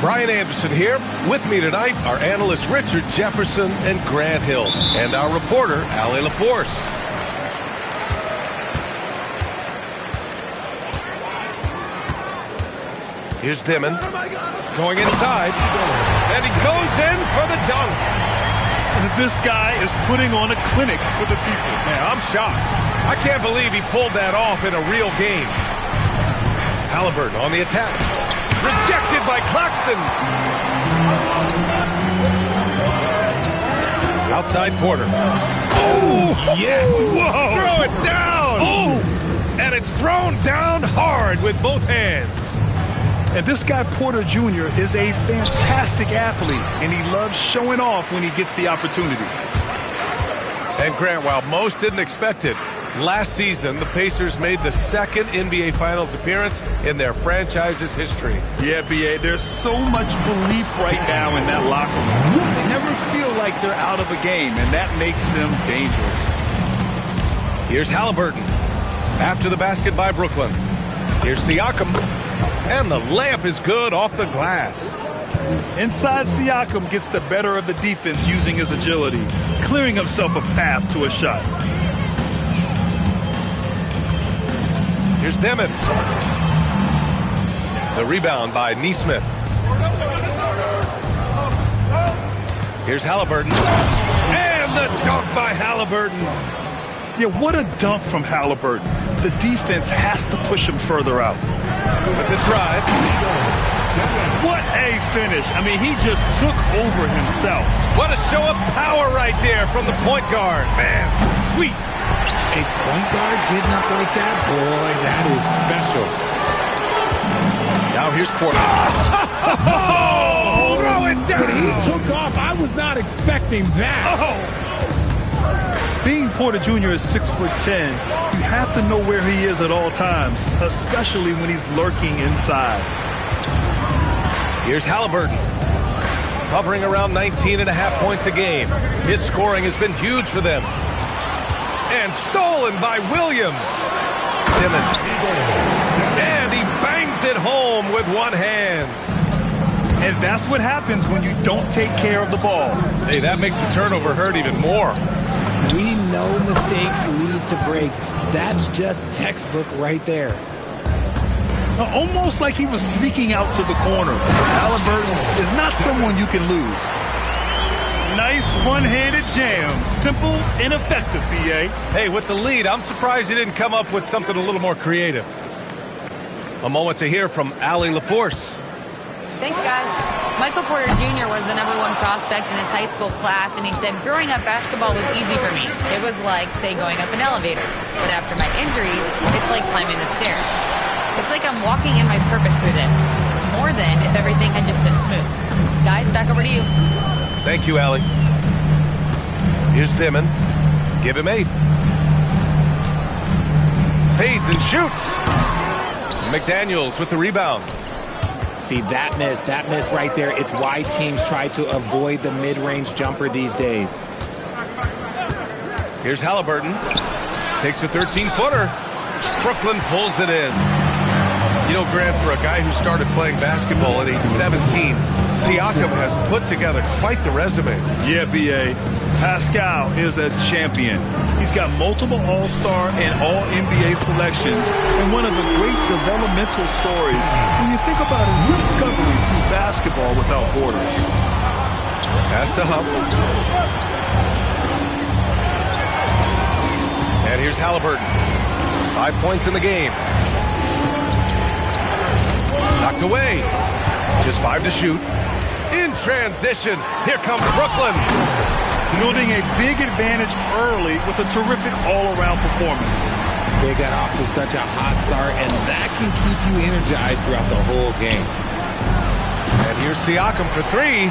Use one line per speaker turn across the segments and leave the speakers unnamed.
Brian Anderson here. With me tonight are analysts Richard Jefferson and Grant Hill, and our reporter, Allie LaForce. Here's Dimon going inside, and he goes in for the dunk.
This guy is putting on a clinic for the people.
Man, I'm shocked. I can't believe he pulled that off in a real game. Haliburton on the attack. Rejected by Claxton. Outside Porter. Oh, yes.
Whoa.
Throw it down.
Oh.
And it's thrown down hard with both hands.
And this guy, Porter Jr., is a fantastic athlete, and he loves showing off when he gets the opportunity.
And Grant, while most didn't expect it, last season the Pacers made the second NBA Finals appearance in their franchise's history.
Yeah, B.A., there's so much belief right now in that locker room. They never feel like they're out of a game, and that makes them dangerous.
Here's Haliburton. After the basket by Brooklyn. Here's Siakam. And the layup is good off the glass.
Inside, Siakam gets the better of the defense using his agility, clearing himself a path to a shot.
Here's Dimon. The rebound by Nesmith. Here's Haliburton. And the dunk by Haliburton.
Yeah, what a dunk from Haliburton. The defense has to push him further out.
With the drive.
What a finish. I mean, he just took over himself.
What a show of power right there from the point guard. Man, sweet.
A point guard getting up like that, boy, that is special.
Now here's Porter. Oh, throw it down.
When he took off, I was not expecting that.
Oh.
Being Porter Jr. is 6'10", you have to know where he is at all times, especially when he's lurking inside.
Here's Haliburton. Hovering around 19.5 points a game. His scoring has been huge for them. And stolen by Williams. Dimon. And he bangs it home with one hand.
And that's what happens when you don't take care of the ball.
Hey, that makes the turnover hurt even more.
We know mistakes lead to breaks. That's just textbook right there.
Almost like he was sneaking out to the corner. Haliburton is not someone you can lose. Nice one-handed jam. Simple and effective, B.A.
Hey, with the lead, I'm surprised he didn't come up with something a little more creative. A moment to hear from Allie LaForce.
Thanks, guys. Michael Porter Jr. was the #1 prospect in his high school class, and he said, growing up, basketball was easy for me. It was like, say, going up an elevator. But after my injuries, it's like climbing the stairs. It's like I'm walking in my purpose through this, more than if everything had just been smooth. Guys, back over to you.
Thank you, Allie. Here's Dimon. Give him 8. Fades and shoots. McDaniels with the rebound.
See, that miss right there, it's why teams try to avoid the mid-range jumper these days.
Here's Haliburton. Takes a 13-footer. Brooklyn pulls it in. You know, Grant, for a guy who started playing basketball at age 17, Siakam has put together quite the resume.
Yeah, B.A. Pascal is a champion. He's got multiple All-Star and All-NBA selections, and one of the great developmental stories when you think about his discovery through basketball without borders.
Pass to Huff. And here's Haliburton. 5 points in the game. Knocked away. Just 5 to shoot. In transition, here comes Brooklyn.
Building a big advantage early with a terrific all-around performance.
They got off to such a hot start, and that can keep you energized throughout the whole game.
And here's Siakam for 3.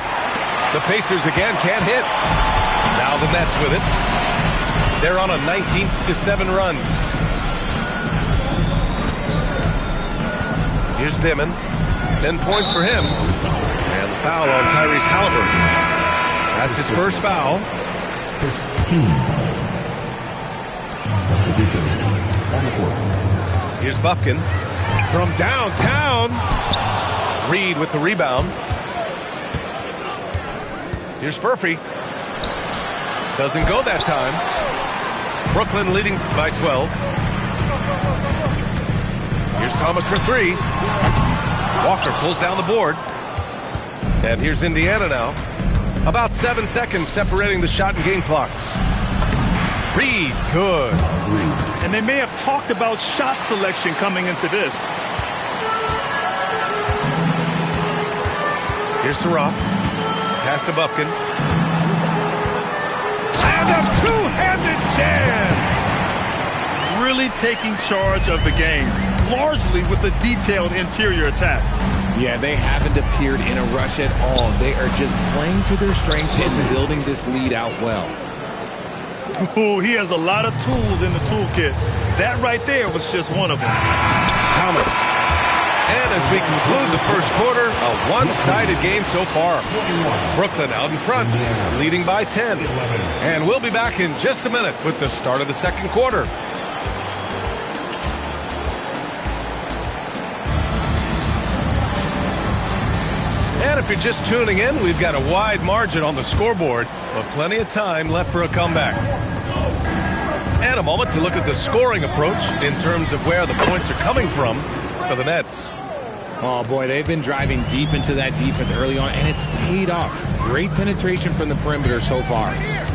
The Pacers again can't hit. Now the Nets with it. They're on a 19-7 run. Here's Dimon. 10 points for him. And the foul on Tyrese Haliburton. That's his first foul.
15. Substitutions on the court.
Here's Bufkin from downtown. Reed with the rebound. Here's Furphy. Doesn't go that time. Brooklyn leading by 12. Here's Thomas for three. Walker pulls down the board. And here's Indiana now. About 7 seconds separating the shot and game clocks. Reed, good.
And they may have talked about shot selection coming into this.
Here's Saraf. Pass to Bufkin. And a two-handed jam!
Really taking charge of the game, largely with a detailed interior attack.
Yeah, they haven't appeared in a rush at all. They are just playing to their strengths and building this lead out well.
Ooh, he has a lot of tools in the toolkit. That right there was just one of them.
Thomas. And as we conclude the first quarter, a one-sided game so far. Brooklyn out in front, leading by 10. And we'll be back in just a minute with the start of the second quarter. And if you're just tuning in, we've got a wide margin on the scoreboard, but plenty of time left for a comeback. And a moment to look at the scoring approach in terms of where the points are coming from for the Nets.
Oh, boy, they've been driving deep into that defense early on, and it's paid off. Great penetration from the perimeter so far.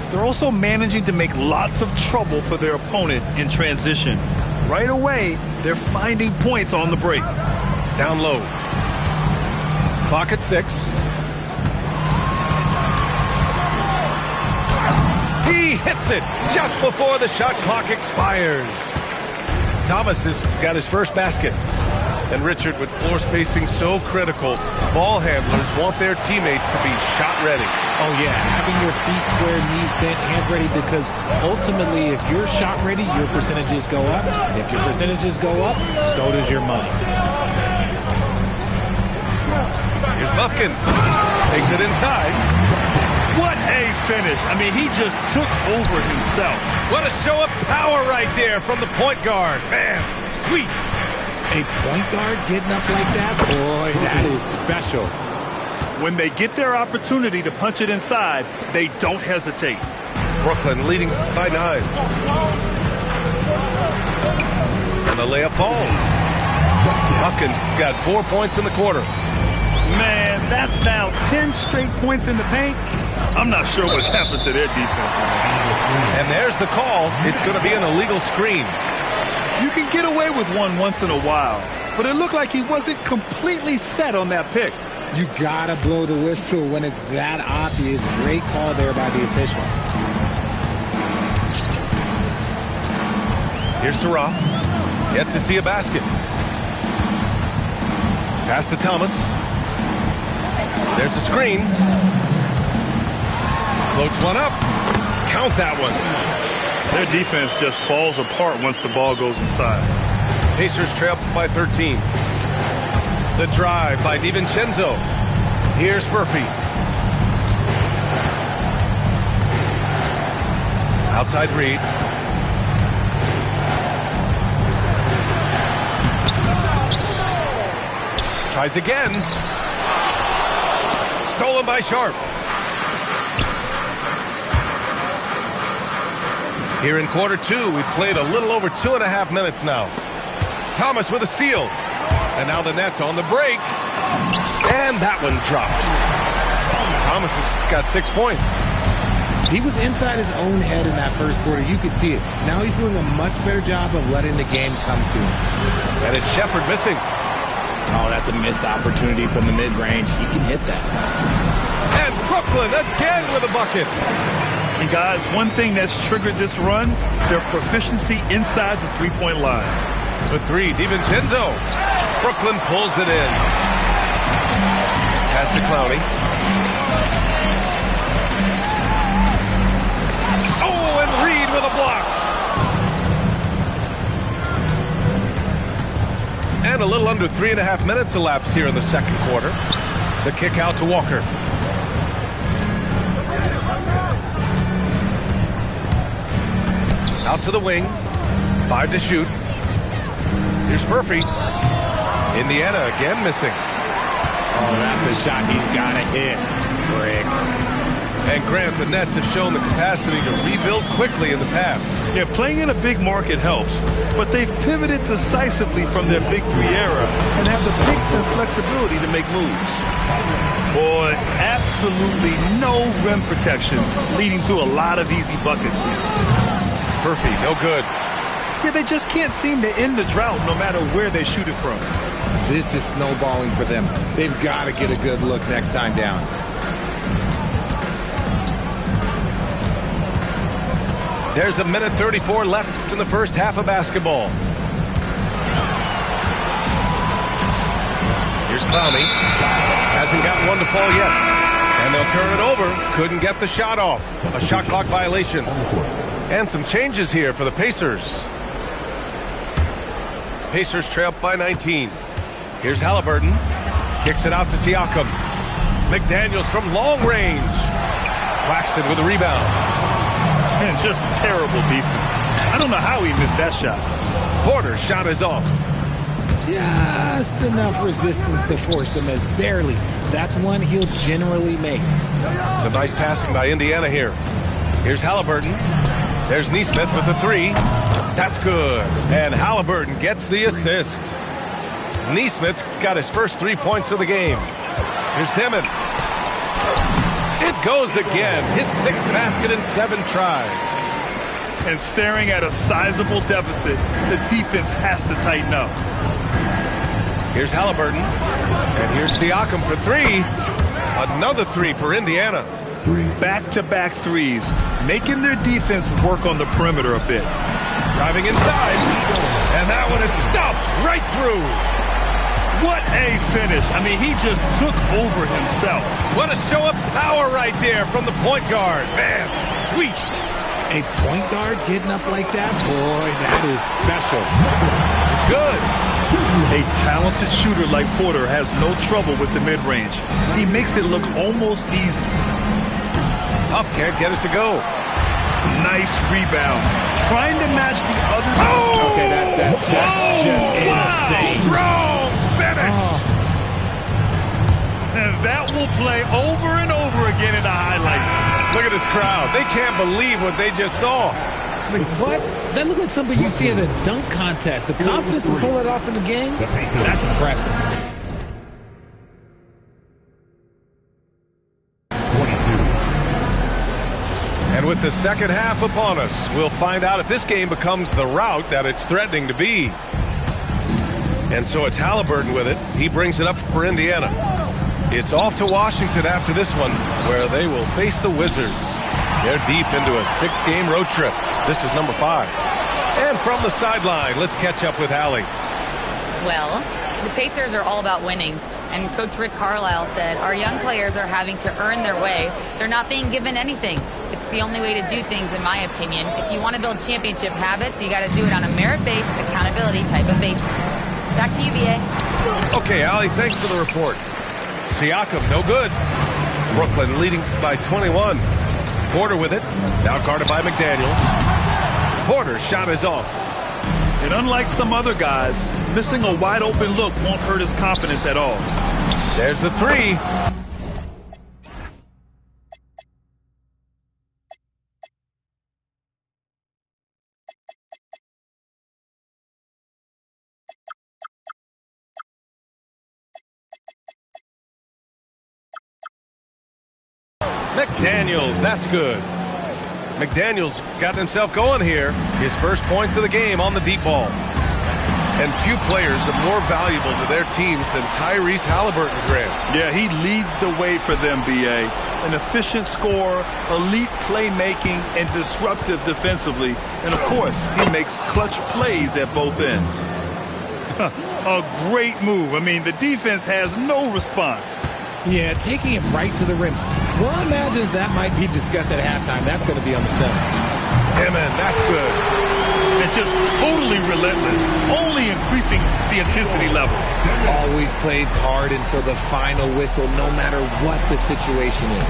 They're also managing to make lots of trouble for their opponent in transition. Right away, they're finding points on the break.
Down low. Clock at 6. He hits it just before the shot clock expires. Thomas has got his first basket. And Richard, with floor spacing so critical, ball handlers want their teammates to be shot ready.
Oh, yeah, having your feet square, knees bent, hands ready, because ultimately, if you're shot ready, your percentages go up. If your percentages go up, so does your money.
Here's Bufkin. Takes it inside.
What a finish. I mean, he just took over himself.
What a show of power right there from the point guard. Man, sweet.
A point guard getting up like that? Boy, that is special.
When they get their opportunity to punch it inside, they don't hesitate.
Brooklyn leading by 9. And the layup falls. Bufkin's got 4 points in the quarter.
Man, that's now 10 straight points in the paint. I'm not sure what's happened to their defense.
And there's the call. It's going to be an illegal screen.
You can get away with one once in a while, but it looked like he wasn't completely set on that pick.
You gotta blow the whistle when it's that obvious. Great call there by the official.
Here's Saraf. Yet to see a basket. Pass to Thomas. There's a screen. Floats one up. Count that one.
Their defense just falls apart once the ball goes inside.
Pacers trail by 13. The drive by DiVincenzo. Here's Furphy. Outside Reed. Tries again. Stolen by Sharp. Here in quarter 2, we've played a little over 2.5 minutes now. Thomas with a steal. And now the Nets on the break. And that one drops. Thomas has got 6 points.
He was inside his own head in that first quarter. You could see it. Now he's doing a much better job of letting the game come to him.
And it's Shepherd missing.
Oh, that's a missed opportunity from the mid-range. He can hit that.
And Brooklyn again with a bucket.
And guys, one thing that's triggered this run, their proficiency inside the three-point line.
For 3, DiVincenzo. Brooklyn pulls it in. Pass to Clowney. Oh, and Reed with a block. And a little under 3.5 minutes elapsed here in the second quarter. The kick out to Walker. Out to the wing. 5 to shoot. Here's Furphy. Indiana again missing.
Oh, that's a shot he's got to hit. Brick.
And Grant, the Nets have shown the capacity to rebuild quickly in the past.
Yeah, playing in a big market helps, but they've pivoted decisively from their Big Three era and have the picks and flexibility to make moves. Boy, absolutely no rim protection, leading to a lot of easy buckets.
Murphy, no good.
Yeah, they just can't seem to end the drought no matter where they shoot it from.
This is snowballing for them. They've got to get a good look next time down.
There's 1:34 left in the first half of basketball. Here's Clowney. Hasn't got one to fall yet. And they'll turn it over. Couldn't get the shot off. A shot clock violation. And some changes here for the Pacers. Pacers trail by 19. Here's Halliburton. Kicks it out to Siakam. McDaniels from long range. Claxton with a rebound.
Man, just terrible defense. I don't know how he missed that shot.
Porter's shot is off.
Just enough resistance to force them as barely. That's one he'll generally make.
Some nice passing by Indiana here. Here's Halliburton. There's Nesmith with the three. That's good. And Halliburton gets the assist. Nesmith's got his first 3 points of the game. Here's Demon. It goes again. His sixth basket in 7 tries.
And staring at a sizable deficit, the defense has to tighten up.
Here's Halliburton. And here's Siakam for 3. Another 3 for Indiana.
Back-to-back threes, making their defense work on the perimeter a bit.
Driving inside. And that one is stuffed right through.
What a finish. I mean, he just took over himself.
What a show of power right there from the point guard. Man, sweet.
A point guard getting up like that? Boy, that is special.
It's good.
A talented shooter like Porter has no trouble with the mid-range. He makes it look almost easy.
Huff can't get it to go.
Nice rebound. Trying to match the other.
Oh!
Okay, that's just insane.
Strong finish.
And that will play over and over again in the highlights.
Look at this crowd. They can't believe what they just saw.
Like, what? That looked like something you see at a dunk contest. The confidence to pull it off in the game? That's impressive.
And with the second half upon us, we'll find out if this game becomes the rout that it's threatening to be. And so it's Halliburton with it. He brings it up for Indiana. It's off to Washington after this one, where they will face the Wizards. They're deep into a 6-game road trip. This is number 5. And from the sideline, let's catch up with Allie.
Well, the Pacers are all about winning. And Coach Rick Carlisle said, our young players are having to earn their way. They're not being given anything. It's the only way to do things, in my opinion. If you want to build championship habits, you got to do it on a merit-based, accountability type of basis. Back to you, B.A.
Okay, Allie, thanks for the report. Siakam, no good. Brooklyn leading by 21. Porter with it. Now guarded by McDaniels. Porter's shot is off.
And unlike some other guys, missing a wide-open look won't hurt his confidence at all.
There's the 3. McDaniels, that's good. McDaniels got himself going here. His first points of the game on the deep ball. And few players are more valuable to their teams than Tyrese Halliburton, Grant.
Yeah, he leads the way for them, B.A. An efficient scorer, elite playmaking, and disruptive defensively. And, of course, he makes clutch plays at both ends. A great move. I mean, the defense has no response.
Yeah, taking it right to the rim. One imagines that might be discussed at halftime. That's going to be on the film.
Damon, that's good.
And just totally relentless, only increasing the intensity level.
Always plays hard until the final whistle, no matter what the situation is.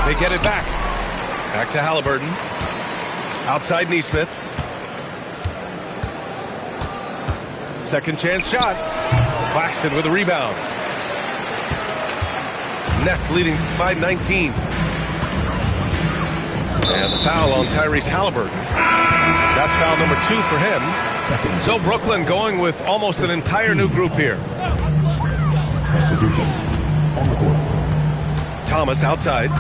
They get it back. Back to Halliburton. Outside Nesmith. Second chance shot. Claxton with a rebound. Nets leading by 19. And the foul on Tyrese Halliburton. That's foul number 2 for him. So Brooklyn going with almost an entire new group here.
Substitutions on the court.
Thomas outside.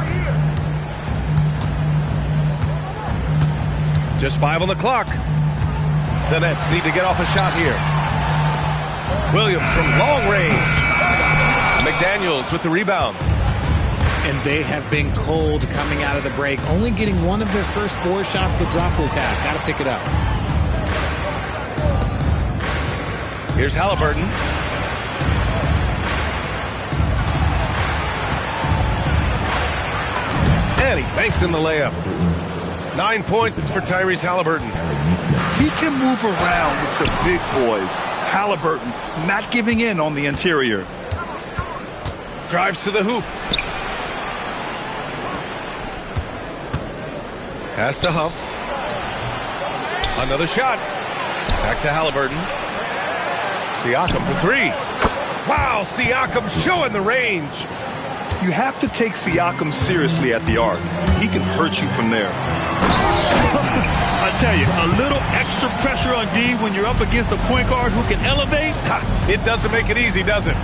Just 5 on the clock. The Nets need to get off a shot here. Williams from long range. McDaniels with the rebound.
And they have been cold coming out of the break. Only getting one of their first 4 shots to drop this half. Got to pick it up.
Here's Halliburton. And he banks in the layup. 9 points for Tyrese Halliburton.
He can move around with the big boys. Halliburton not giving in on the interior.
Drives to the hoop. Pass to Huff. Another shot. Back to Halliburton. Siakam for 3. Wow, Siakam showing the range.
You have to take Siakam seriously at the arc. He can hurt you from there. I tell you, a little extra pressure on D when you're up against a point guard who can elevate.
It doesn't make it easy, does it?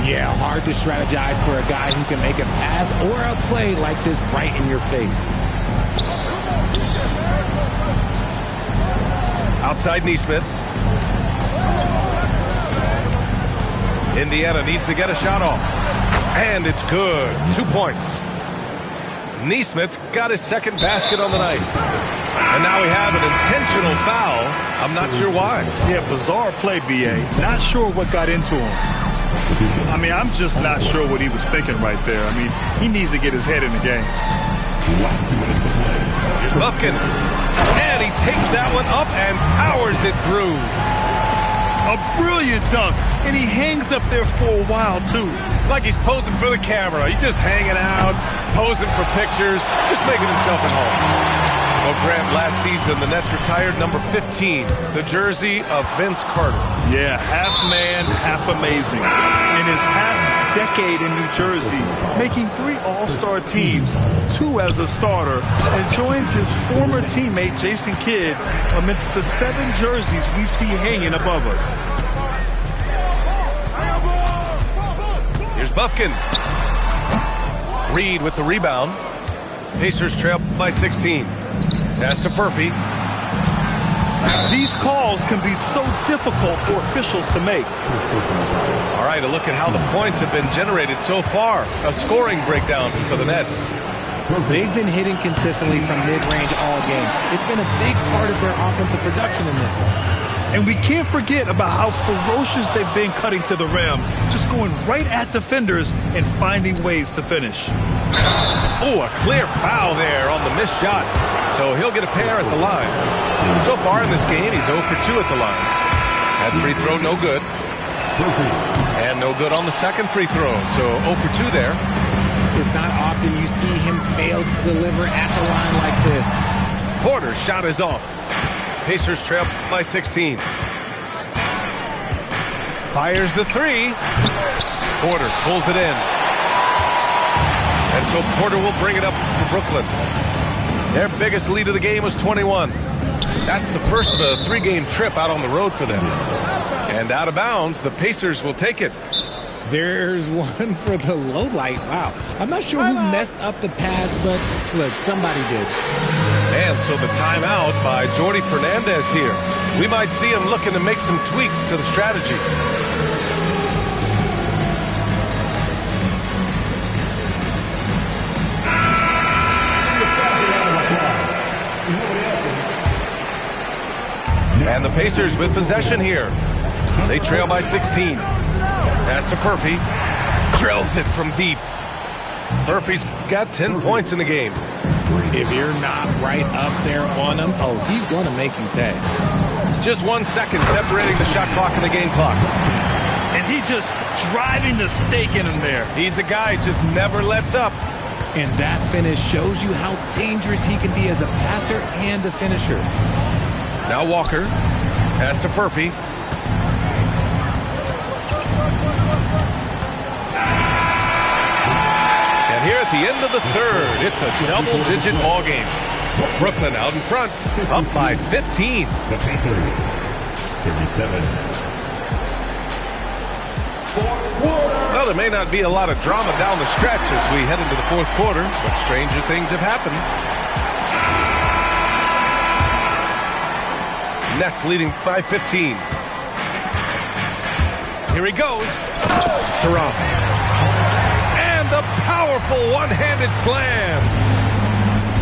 Yeah, hard to strategize for a guy who can make a pass or a play like this right in your face.
Outside Nesmith. Indiana needs to get a shot off. And it's good. 2 points. Nesmith's got his second basket on the night. And now we have an intentional foul. I'm not sure why.
Yeah, bizarre play, B.A. Not sure what got into him. I mean, I'm just not sure what he was thinking right there. I mean, he needs to get his head in the game.
Here's Lufkin. And he takes that one up and powers it through.
A brilliant dunk. And he hangs up there for a while, too.
Like he's posing for the camera. He's just hanging out, posing for pictures, just making himself at home. Well, Graham, last season, the Nets retired number 15, the jersey of Vince Carter.
Yeah, half man, half amazing. In his half-decade in New Jersey, making 3 All-Star teams, 2 as a starter, and joins his former teammate Jason Kidd amidst the 7 jerseys we see hanging above us.
Here's Bufkin. Reed with the rebound. Pacers trail by 16. Pass to Furphy.
These calls can be so difficult for officials to make.
All right, a look at how the points have been generated so far. A scoring breakdown for the Nets.
They've been hitting consistently from mid-range all game. It's been a big part of their offensive production in this one.
And we can't forget about how ferocious they've been cutting to the rim, just going right at defenders and finding ways to finish.
Oh, a clear foul there on the missed shot. So he'll get a pair at the line. So far in this game, he's 0 for 2 at the line. That free throw, no good. And no good on the second free throw. So 0 for 2 there.
It's not often you see him fail to deliver at the line like this.
Porter's shot is off. Pacers trail by 16. Fires the 3. Porter pulls it in. And so Porter will bring it up for Brooklyn. Their biggest lead of the game was 21. That's the first of a 3-game trip out on the road for them. And out of bounds, the Pacers will take it.
There's one for the low light. Wow. I'm not sure who messed up the pass, but look, somebody did.
And so the timeout by Jordi Fernandez here. We might see him looking to make some tweaks to the strategy. And the Pacers with possession here. They trail by 16. Pass to Furphy. Drills it from deep. Furphy's got 10 points in the game.
If you're not right up there on him, oh, he's going to make you pay.
Just 1 second separating the shot clock and the game clock.
And he just driving the stake in him there.
He's a guy who just never lets up.
And that finish shows you how dangerous he can be as a passer and a finisher.
Now Walker. Pass to Furphy. here at the end of the third. It's a double-digit ball game. Brooklyn out in front, up by 15.
The Pacers, 37.
Well, there may not be a lot of drama down the stretch as we head into the fourth quarter, but stranger things have happened. Nets leading by 15. Here he goes. Sarab. And a powerful one-handed slam.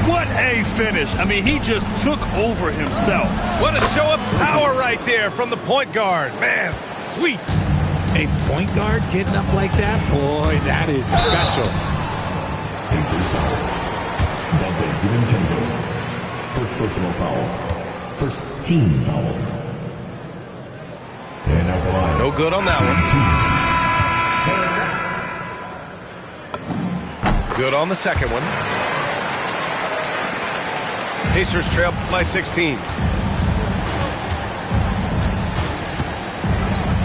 What a finish. I mean, he just took over himself.
What a show of power right there from the point guard. Man, sweet.
A point guard getting up like that? Boy, that is special.
Dante DiVincenzo. First personal foul. First team foul. And at the line.
No good on that one. Good on the second one. Pacers trail by 16.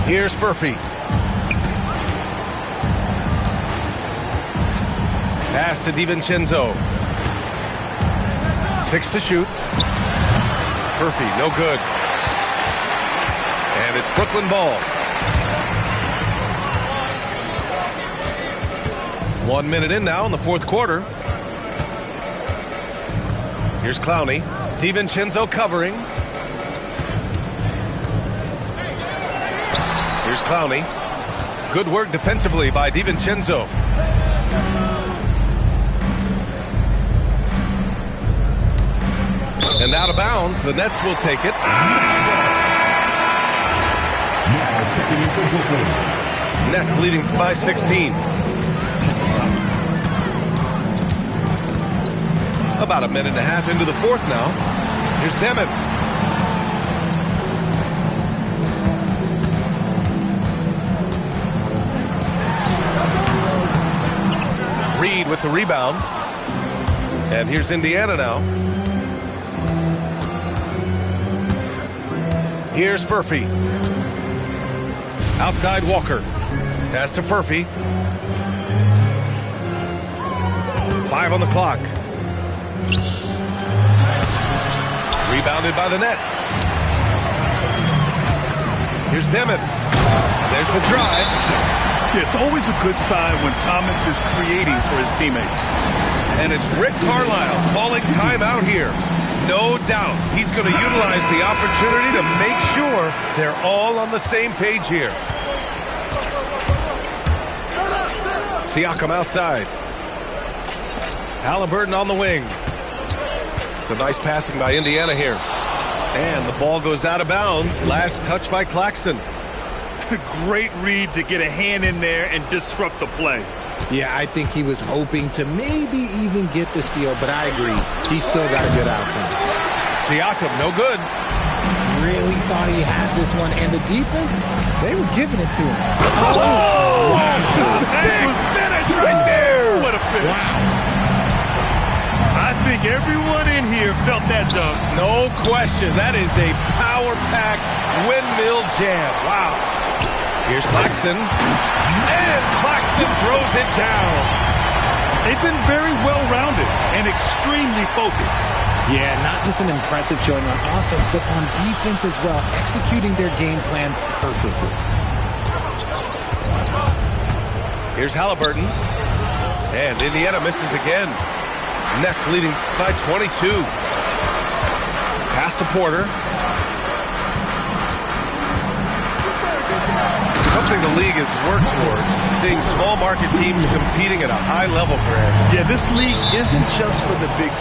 Here's Furphy. Pass to DiVincenzo. 6 to shoot. Furphy, no good. And it's Brooklyn ball. 1 minute in now in the fourth quarter. Here's Clowney. DiVincenzo covering. Here's Clowney. Good work defensively by DiVincenzo. And out of bounds, the Nets will take it. Nets leading by 16. About a minute and a half into the fourth now. Here's Demon. Reed with the rebound. And here's Indiana now. Here's Furphy. Outside Walker. Pass to Furphy. 5 on the clock. Rebounded by the Nets. Here's Demon. There's the drive.
Yeah, it's always a good sign when Thomas is creating for his teammates.
And it's Rick Carlisle calling timeout here. No doubt he's going to utilize the opportunity to make sure they're all on the same page here. Siakam outside. Halliburton on the wing. So nice passing by Indiana here. And the ball goes out of bounds. Last touch by Claxton.
Great read to get a hand in there and disrupt the play.
Yeah, I think he was hoping to maybe even get the steal, but I agree. He still got a good outcome.
Siakam, no good.
Really thought he had this one. And the defense, they were giving it to him.
Oh! Wow! Big finish right there!
What a finish.
Wow.
I think everyone in here felt that dunk.
No question. That is a power-packed windmill jam. Wow. Here's Claxton. And Claxton throws it down.
They've been very well-rounded and extremely focused.
Yeah, not just an impressive showing on offense, but on defense as well, executing their game plan perfectly.
Here's Halliburton. And Indiana misses again. Nets leading by 22. Pass to Porter. Something the league has worked towards, seeing small market teams competing at a high level, Grant.
Yeah, this league isn't just for the big